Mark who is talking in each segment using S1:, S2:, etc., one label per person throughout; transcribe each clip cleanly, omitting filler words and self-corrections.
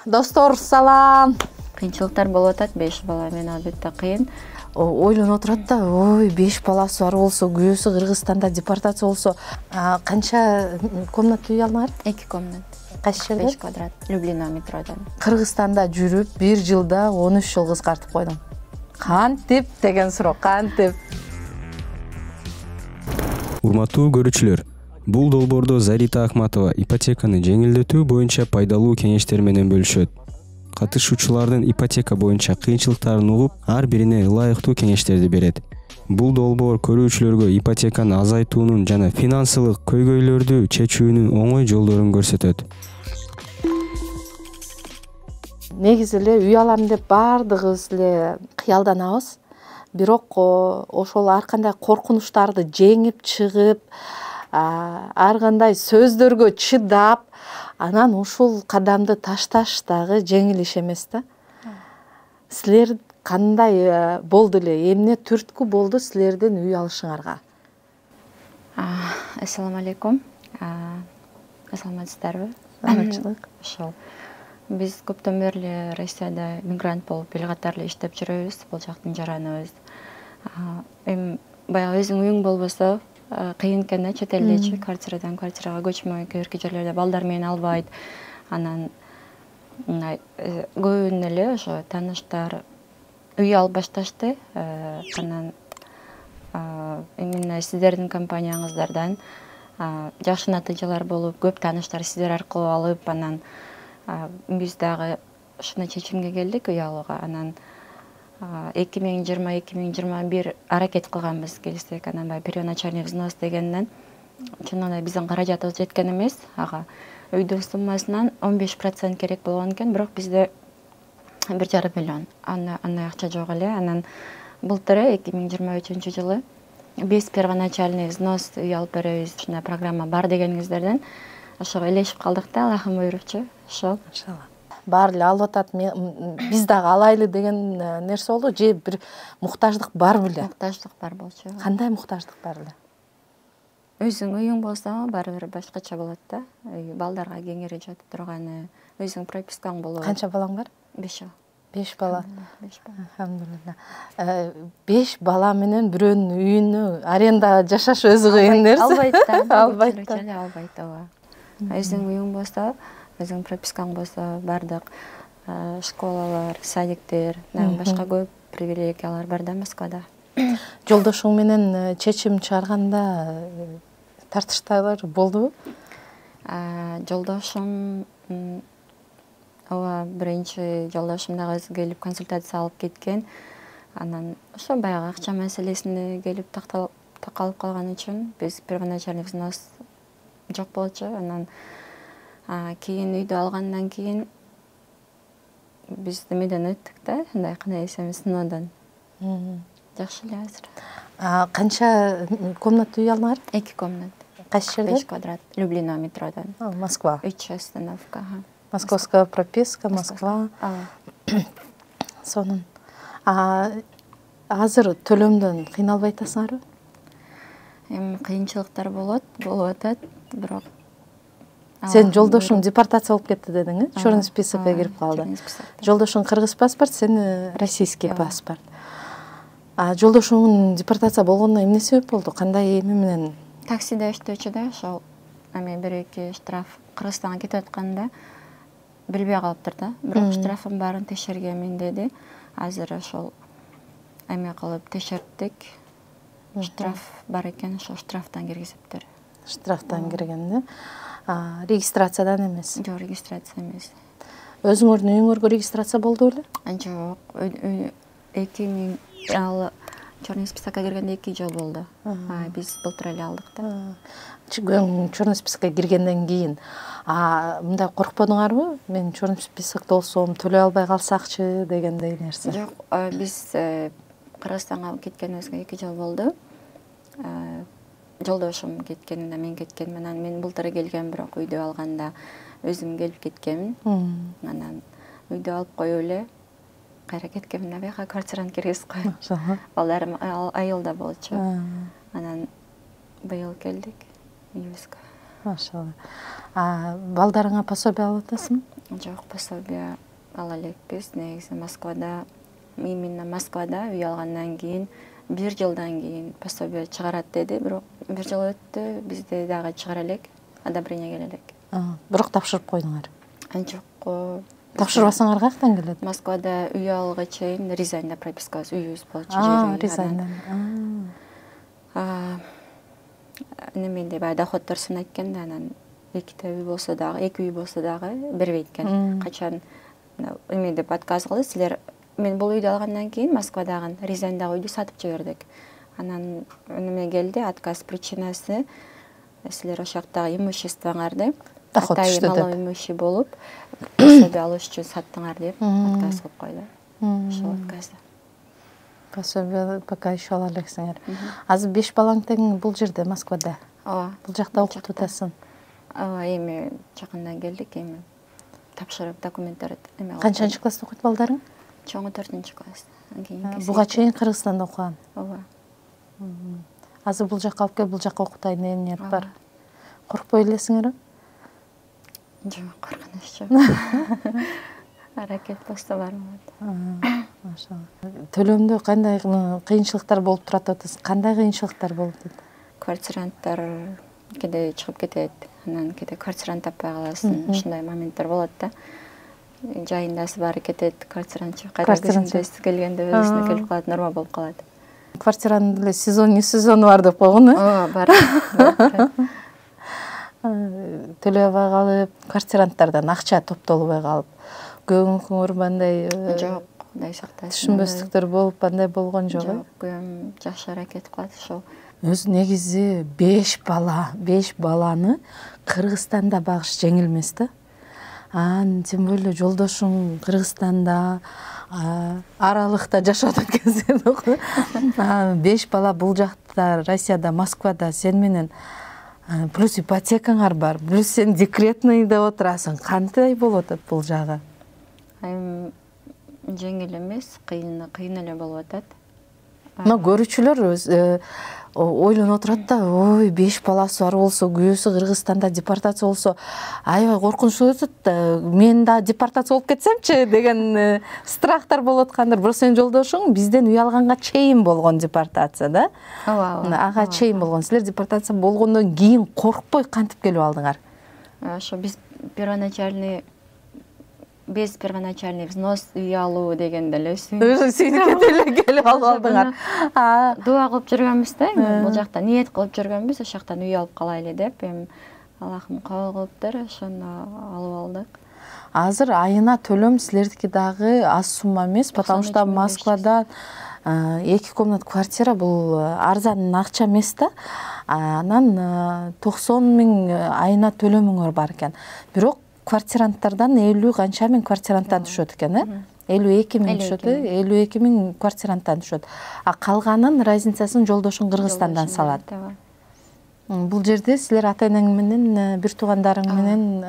S1: Достор, салам.
S2: Кыйынчылыктар болуп атат, 5 бала менен албетте кыйын.
S1: Ойлонуп отурат да, ой, 5 баласы бар болсо, күйөөсү Кыргызстанда депортация болсо, канча комната үй алыңар?
S2: 2 комнат.
S1: Кайсы жерде?
S2: 5 квадрат. Люблино метродон.
S1: Кыргызстанда жүрүп, 1 жылда 13 жыл кыскартып койдум. Кантип деген суроо, кантип?
S3: Урматтуу көрүүчүлөр, бул долбоордо Зарита Акматова ипотеканы жеңилдетүү боюнча пайдалуу кеңештер менен бөлүшөт. Катышуучулардын ипотека боюнча кыйынчылыктарын угуп, ар бирине ылайыктуу кеңештерди берет. Бул долбоор көрүүчүлөргө ипотеканы азайтуунун жана финансылык көйгөйлөрдү чечүүнүн оңой жолдорун көрсөтөт.
S1: Негизи эле үй алам деп баардыгыбыз эле кыялданабыз. Бирок ошол ар кандай коркунучтарды жеңип чыгып, ар кандай сөздөргө чыдап, анан ушул кадамды ташташ дагы жеңил иш эмес да. Силер кандай болду эле? Эмне түрткү болду силердин үй алышыңарга?
S2: Ассаламу алейкум. Саламатсыздарбы?
S1: Аманчылык.
S2: Ошол. Биз көптөн бери эле Россияда мигрант болуп эл катары иштеп жүрөбүз, бул жактын жараныбыз. Эми баягы өзүң үйүң болбосо, кыйын экен да, чет элдечи, квартирадан квартирага көчмөй, кээ бирки жерлерде балдар менен албайт. Анан көбүнө эле ошо тааныштар үй алып башташты. Анан именно сиздердин компанияңыздардан жакшы натыйжалар болуп, көп тааныштар сиздер аркылуу алып, анан биз дагы ушундай чечимге келдик үй алууга. Анан 2020-2021 аракет кылганбыз келсек, анан баягы первоначальный взнос дегенден чынында биздин каражатыбыз жеткен эмес. Ага үйдүн суммасынан 15% керек болгон экен, бирок бизде 1,5 миллион. Андай акча жок эле. Анан былтыр 2023 биз первоначальный взнос үй алып беребиз, ушундай программа бар дегениңиздерден ошого элешип калдык да, Аллахым буйрупчу. Ошол.
S1: Баары эле алып атат, биз дагы алайлы деген нерсе болду же бир муктаждык бар беле?
S2: Муктаждык бар болчу.
S1: Кандай муктаждык бар эле?
S2: Өзүң үйүң болсо баары бир башкача болот да. Балдарга кеңири жатып турганы, өзүң пропискаң болот.
S1: Канча балаң бар?
S2: 5 жыл.
S1: 5 бала.
S2: 5 бала.
S1: Алхамдулилла. 5 бала менен бирөөнүн үйүнө аренда жашаш өзү кыйын нерсе.
S2: Албайт да.
S1: Албайт да.
S2: Албайт, ооба. Өзүң үйүң болсо, өзүң пропискаң болсо, бардык школалар, садиктер, башка көп привилегиялар бар да Москвада.
S1: Жолдошуң менен чечим чыгарганда тартыштар болдубу?
S2: Жолдошум, ооба, биринчи жолдошум дагы өзү келип консультация алып кеткен. Анан ошо баягы акча маселесине келип такалып калган үчүн биз первоначальный взнос жок болчу. Анан кийин үйдү алгандан кийин биз немеден өттүк да, андай кандай десем, сыноодон. Жакшы эле азыр.
S1: Канча комната үй алыңар?
S2: 2 комнат.
S1: Кайсы жерде?
S2: 5 квадрат. Люблино метродон.
S1: Москва.
S2: 3 остановка.
S1: Московская прописка, Москва. Сонун. Азыр төлөмдөн кыйналбай атасыңарбы?
S2: Эми кыйынчылыктар болуп атат, бирок
S1: Сен жолдошуң депортация болуп кетти дедиң, черный списокко кирип калды. Жолдошуң кыргыз паспорт, сен российский паспорт. Жолдошуңун депортация болгонуна эмне себеп болду? Кандай эми менен?
S2: Таксиде иштөөчү да, ошол эми 1-2 штраф Кыргызстанга кетип атканда билбей калыптыр да. Бирок штрафын баарын текшергенмин деди. Азыр ошол эме кылып текшерттик. Штраф бар экен, ошол штрафтан киргизиптир.
S1: Штрафтан кирген да. Регистрациядан эмес.
S2: Жок, регистрация эмес.
S1: Өзүңөрдүн үйүңөргө регистрация болду беле?
S2: Жок, 2000 ал черный списокко киргенде 2 жыл болду. Биз былтыр эле алдык да.
S1: Черный списокко киргенден кийин мындай коркподуңарбы? Мен черный списокто болсом төлөй албай калсакчы дегендей нерсе.
S2: Жок, биз Кыргызстанга кеткенибизге 2 жыл болду. Жолдошум кеткенине мен кеткенмин. Анан мен былтыр келгем, бирок үйдү алганда өзүм келип кеткенмин. Анан үйдү алып коюп эле кайра кеткенмин, бияка квартираны киргизип коюп. Балдарым айылда болчу. Анан быйыл келдик үйүбүзгө.
S1: Машалла. Балдарыңа пособие алып атасың?
S2: Жок, пособие ала элекпиз. Негизи Москвада, именно Москвада үй алгандан кийин 1 жылдан кийин пособие чыгарат деди, бирок 1 жыл өттү, бизде дагы чыгара элек, одобрение келе элек.
S1: Бирок тапшырып койдуңар.
S2: Жок.
S1: Тапшырбасаңар каяктан келет?
S2: Москвада үй алууга чейин Рязаньда пропискабыз, үйүбүз болчу жери.
S1: Рязаньдан.
S2: Неменде баягы доходдор санайт экен да, анан 2 үй болсо дагы, 2 үй болсо дагы бербейт экен. Качан эме деп отказ кылды, силер мен бул үйдү алгандан кийин Москвадагы, Рязаньдагы үйдү сатып жибердик. Анан неме келди, отказ причинасы силер ошол жактагы имуществоңарды
S1: доход түштү деп,
S2: малоимущий болуп, пособие алыш үчүн саттыңар деп отказ кылып койду. Ошол отказды.
S1: Пособие пока еще ала элексиңер. Азыр 5 балаң тең бул жерде, Москвада.
S2: Ооба.
S1: Бул жакта окуп атасың.
S2: Ооба, эми жакындан келдик, эми тапшырып документтер эме.
S1: Канчанчы класста окуйт балдарың?
S2: Чоңу 4-класс.
S1: Буга чейин Кыргызстанда окуган.
S2: Ооба.
S1: Азыр бул жакка алып келип, бул жакка окутайын деген ниет бар. Коркпой элесиңерби?
S2: Жок, коркунуч жок. Аракет болсо бармат.
S1: Машалла. Төлөмдө кандай кыйынчылыктар болуп турат атасыз? Кандай кыйынчылыктар болуп дейт?
S2: Квартиранттар кеде чыгып кетет, анан кеде квартирант таппай каласың. Ушундай моменттер болот да. Жайындасы баары кетет, квартирант кайра келгенде өзүнө келип калат, норма болуп калат.
S1: Квартиранын деле сезону бар деп койгон,
S2: Ооба, бар.
S1: Төлөбөй калып, квартиранттардан акча топтолбой калып, көңүл мындай
S2: Жок, Кудай сактасын.
S1: түшүнбөстүктөр болуп, андай болгон жок.
S2: Жок, көм жакшы аракет кылат ошол.
S1: Өзү негизи 5 баланы Кыргызстанда багыш жеңил эмес да. Тем более жолдошуң Кыргызстанда аралыкта жашап өткөнсүң. 5 бала бул жакта, Россияда, Москвада сен менен плюс ипотекаңар бар, плюс сен декретныйда отурасың. Кандай болуп атат бул жагы?
S2: Жеңил эмес, кыйын эле болуп атат.
S1: Но көрүүчүлөр ойлонуп отурат да, ой, 5 баласы бар болсо, күйөөсү Кыргызстанда депортация болсо, аябай коркунучтуу болот да, мен да депортация болуп кетсемчи деген страхтар болуп аткандыр. Бирок сенин жолдошуң бизден үй алганга чейин болгон депортация да.
S2: Ооба.
S1: Ага чейин болгон. Силер депортация болгондон кийин коркпой кантип келип алдыңар?
S2: Ошо биз без первоначальный взнос үй алуу дегенде эле
S1: Сүйнүккө деле келип алып алдыңар.
S2: Дуа кылып жүргөнбүз да, бул жакта ниет кылып жүргөнбүз, ошол жактан үй алып калайлы деп, эми Аллахым кабыл кылыптыр, ошону алып алдык.
S1: Азыр айына төлөм силердики дагы аз сумма эмес, потому что Москвада 2 комнат квартира бул арзан акча эмес да. Анан 90 000 айына төлөмүңөр бар экен. Бирок квартиранттардан 50 канча миң квартиранттан түшөт экен, 52 000 түшөт, 52 000 квартиранттан түшөт. Калганын разницасын жолдошуң Кыргызстандан салат. Бул жерде силер ата энең менен, бир туугандарың менен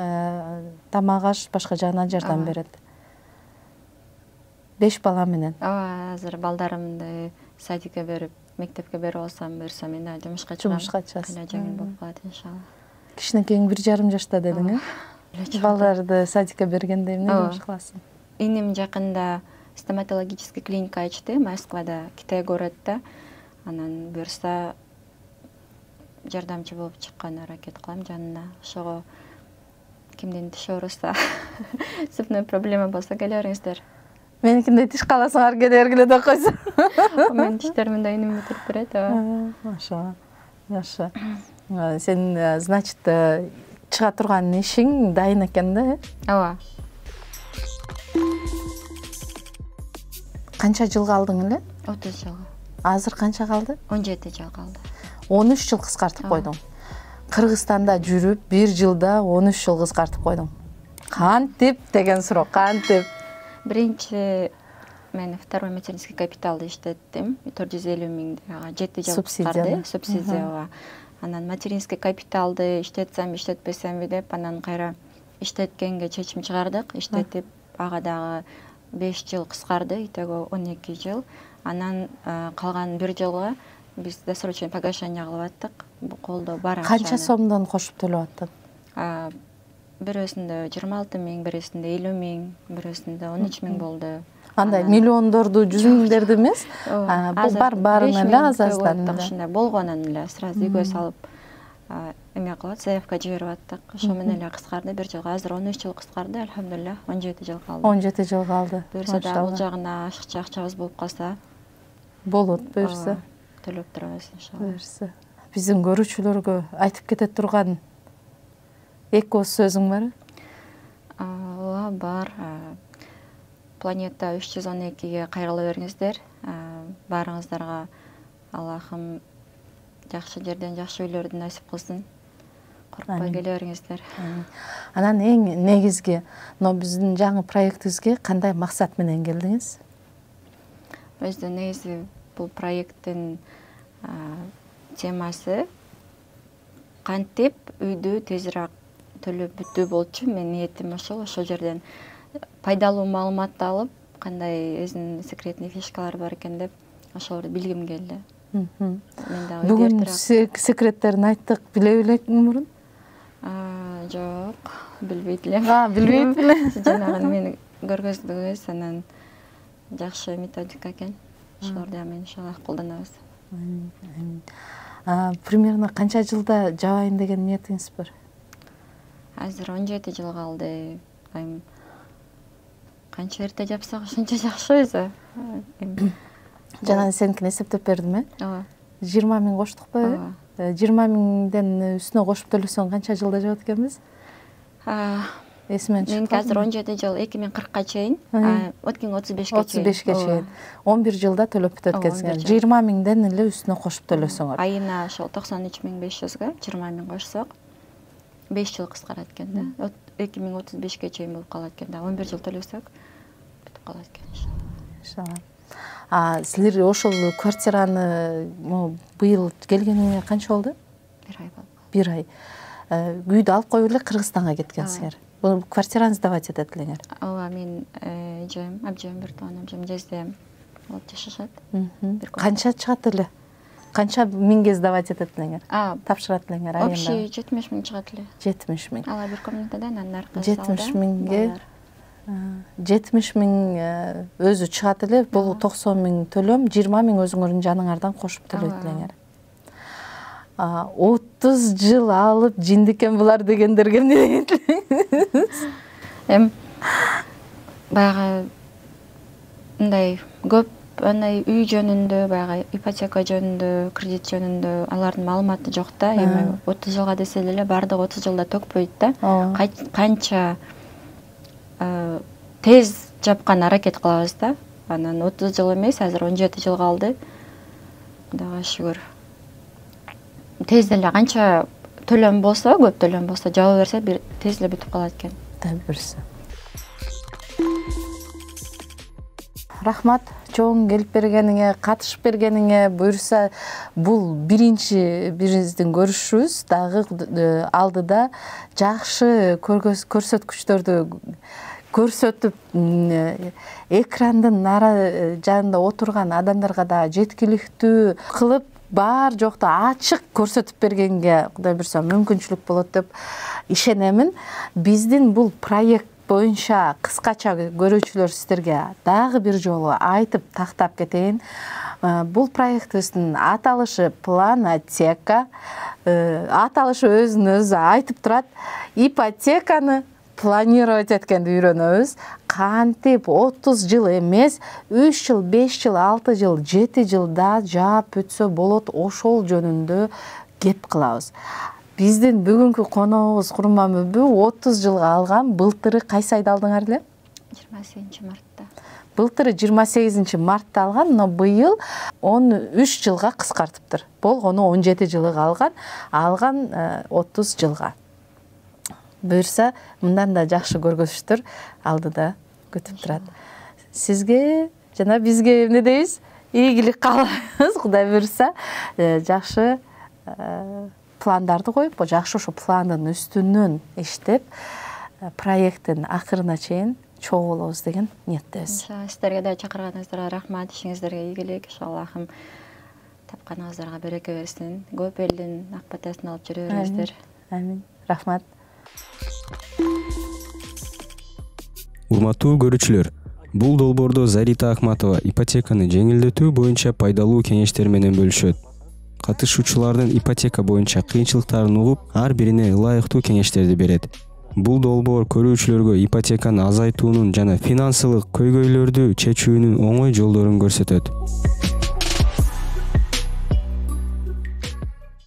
S1: тамак аш башка жагынан жардам берет. 5 бала менен.
S2: Ооба, азыр балдарымды садикке берип, мектепке берип алсам, мен да жумушка чыгам. Кайра жеңил болуп калат иншалла.
S1: Кичинекейиң 1,5 жашта дедиң, балдарды садикке бергенде эмне жумуш кыласың?
S2: Иним жакында стоматологический клиника ачты, Москвада, Китай городда. Анан буюрса жардамчы болуп чыккан аракет кылам жанына. Ошого кимдин тиш ооруса, зубной проблема болсо келе бериңиздер.
S1: Меникиндей тиш каласыңар келергиле деп койсо.
S2: Менин тиштеримди да иним бүтүрүп берет.
S1: Машалла. Жакшы. Сен, значит, чыга турган ишиң дайын экен да?
S2: Ооба.
S1: Канча жыл калдың эле?
S2: 30 жыл.
S1: Азыр канча калды?
S2: 17 жыл калды.
S1: 13 жыл кыскартып койдуң. Кыргызстанда жүрүп 1 жылда 13 жыл кыскартып койдуң. Кантип деген суроо, кантип?
S2: Биринчи мен второй материнский капиталды иштеттим. 450 000 7 жыл кыскарды, субсидия. Анан материнский капиталды иштетсем, иштетпесемби деп, анан кайра иштеткенге чечим чыгардык. Иштетип, ага дагы 5 жыл кыскарды, итого 12 жыл. Анан калган 1 жылга биз досрочный погашение кылып аттык. Колдо бар акчаны.
S1: Канча сомдон кошуп төлөп аттың?
S2: бирөөсүндө 26 миң, бирөөсүндө 50 миң, бирөөсүндө 13 миң болду.
S1: Андай миллиондорду, 100 миңдерди эмес? Бул баарына эле аз-аздан
S2: ушундай болгонун эле сразу үйгө салып эме кылып заявка жиберип аттык. Ошо менен эле кыскарды бир жылга. Азыр 13 жыл кыскарды, альхамдулилля, 17 жыл калды.
S1: 17 жыл калды.
S2: Буюрса да бул жагына ашыкча акчабыз болуп калса,
S1: болот, буюрса.
S2: Төлөп турабыз иншалла.
S1: Буюрса. Биздин көрүүчүлөргө айтып кете турган эки ооз сөзүң барбы?
S2: Ооба, бар. Планета 312-ге кайрыла бериңиздер. Баарыңыздарга Аллахым жакшы жерден жакшы үйлөрдү насип кылсын. Коркпой келе бериңиздер.
S1: Анан эң негизги, мына биздин жаңы проектибизге кандай максат менен келдиңиз?
S2: Өзү негизи бул проекттин темасы кантип үйдү тезирээк төлөп бүтүү болчу. Менин ниетим ошол жерден пайдалуу маалыматты алып, кандай өзүнүн секретный фишкалары бар экен деп ошолорду билгим келди.
S1: Бүгүн секреттерин айттык, биле элекмиң мурун?
S2: Жок, билбейт элем.
S1: Билбейт эле.
S2: Жанагы мени көргөздүгүбүз, анан жакшы методика экен. Ошолорду мен иншалла колдонобуз.
S1: Примерно канча жылда жабайын деген ниетиңиз бар?
S2: Азыр 17 жыл калды. Канча эрте жапсак ошончо жакшы өзү.
S1: Жана сеникини эсептеп бердим,
S2: Ооба.
S1: 20 миң коштукпу? 20 миңден үстүнө кошуп төлөсөң канча жылда жабат экенбиз? Эсимен чыкпады.
S2: Меники азыр 17 жыл, 2040-ка чейин, өткөн 35-ке чейин.
S1: 35-ке чейин. 11 жылда төлөп бүтөт экенсиңер. 20 миңден эле үстүнө кошуп төлөсөңөр.
S2: Айына ошол 93.500га 20 миң кошсок, 5 жыл кыскарат экен да. 2035-ке чейин болуп калат экен да. 11 жыл төлөсөк бүтүп калат экен.
S1: Иншалла. Силер ошол квартираны быйыл келгениңе канча болду?
S2: 1 ай болду.
S1: 1 ай. Үйдү алып коюп эле Кыргызстанга кеткенсиңер. Бул квартираңызды давать этет элеңер.
S2: Ооба, мен эжем, абжем, бир тууганам, жездем болуп жашашат.
S1: Канча чыгат эле? Канча миңге давать этет элеңер? Тапшырат элеңер айында?
S2: Общий 70 миң чыгат эле.
S1: 70 миң.
S2: Ала бир комнатада, анан аркы
S1: 70 миңге 70 миң өзү чыгат эле. Бул 90 миң төлөм, 20 миң өзүңөрдүн жаныңардан кошуп төлөйт элеңер. 30 жыл алып жиндикен булар дегендерге эмне дейт?
S2: Баягы мындай көп үй жөнүндө, баягы ипотека жөнүндө, кредит жөнүндө алардын маалыматы жок да. Эми 30 жылга десе эле бардыгы 30 жылда төкпөйт да. Канча тез жапкан аракет кылабыз да. Анан 30 жыл эмес, азыр 17 жыл калды. Кудайга шүгүр. Тез эле канча төлөм болсо, көп төлөм болсо жаба берсе, тез эле бүтүп калат экен.
S1: Табирсе. Рахмат, чоң келип бергениңе, катышып бергениңе. Буюрса, бул биринчи бириңиздин көрүшүбүз. Дагы алдыда жакшы көрсөткүчтөрдү көрсөтүп, экрандын нары жанында отурган адамдарга да жеткиликтүү кылып, бар жокту ачык көрсөтүп бергенге Кудай буйрса мүмкүнчүлүк болот деп ишенемин. Биздин бул проект боюнча кыскача көрүүчүлөр сиздерге дагы бир жолу айтып тактап кетейин. Бул проектибиздин аталышы Планотека. Аталышы өзүн өзү айтып турат. Ипотеканы планировать эткенди үйрөнөбүз. Кантип 30 жыл эмес, 3 жыл, 5 жыл, 6 жыл, 7 жылда жаап бүтсө болот, ошол жөнүндө кеп кылабыз. Биздин бүгүнкү коногубуз Курманбүбү 30 жылга алган. Былтыры кайсы айда алдыңар эле?
S2: 28-мартта.
S1: Былтыры 28-мартта алган, но быйыл 13 жылга кыскартыптыр. Болгону 17 жылга алган 30 жылга. Буйрса, мындан да жакшы көргөзүштөр алдыда күтүп турат. Сизге жана бизге эмне дейбиз? Ийгилик каалайбыз. Кудай буйрса, жакшы пландарды коюп, жакшы ошо пландын үстүнөн иштеп, проекттин акырына чейин чогуу болобуз деген ниеттебиз.
S2: Сиздерге да чакырганыңыздарга рахмат, ишиңиздерге ийгилик. Аллахым тапканыңыздарга береке берсин. Көп элдин ак батасын алып жүрө бериңиздер.
S1: Амин. Рахмат.
S3: Урматтуу көрүүчүлөр, бул долбоордо Зарита Акматова ипотеканы жеңилдетүү боюнча пайдалуу кеңештер менен бөлүшөт. Катышуучулардын ипотека боюнча кыйынчылыктарын угуп, ар бирине ылайыктуу кеңештерди берет. Бул долбоор көрүүчүлөргө ипотеканы азайтуунун жана финансылык көйгөйлөрдү чечүүнүн оңой жолдорун көрсөтөт.